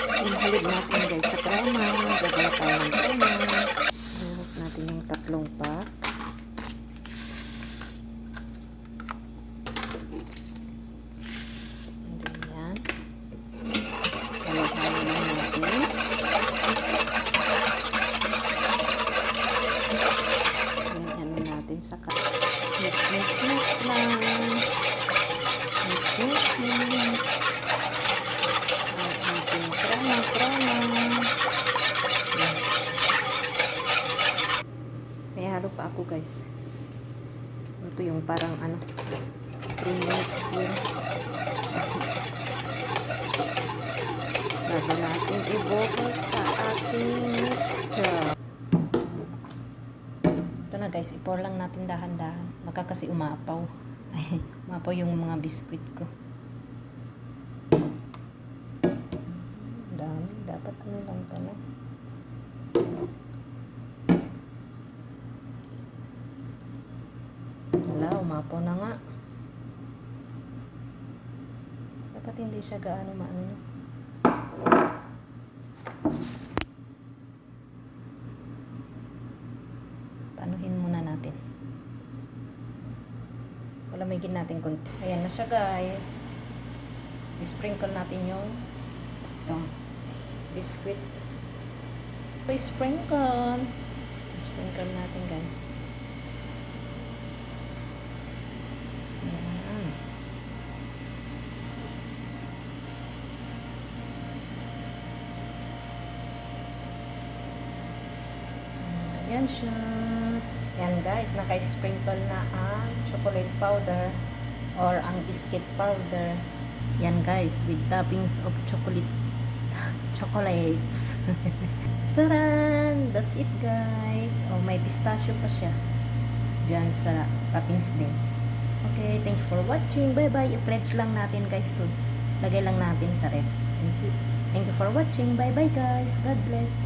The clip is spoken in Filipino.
Ihalid natin guys sa krema. Gagawa tayo ng krema. Buhos natin yung tatlong pack. Ganyan. Halo-halo lang natin. Ganyan natin sa mix lang. Mix. May halo pa ako guys. Ito yung parang ano, premix yun. Bago natin ibuhos sa ating mixture. Ito na guys, i-pour lang natin dahan-dahan. Baka kasi umapaw. Umapaw yung mga biskwit ko. Dami. Dapat ano lang ito na. Wala, umapaw na nga. Dapat hindi siya gaano maano. Panuhin muna natin. Palamigin natin konti. Ayan na siya guys. I-sprinkle natin yung itong biscuit. I-sprinkle natin guys. Ayan. Ayan siya. Ayan guys, naka-sprinkle na ang chocolate powder or ang biscuit powder. Yan guys, with toppings of chocolates. Taran! That's it guys. Oh, may pistachio pa siya dyan sa toppings din. Okay, thank you for watching. Bye bye. I-fridge lang natin guys to. Lagay lang natin sa ref. Thank you. Thank you for watching. Bye bye guys. God bless.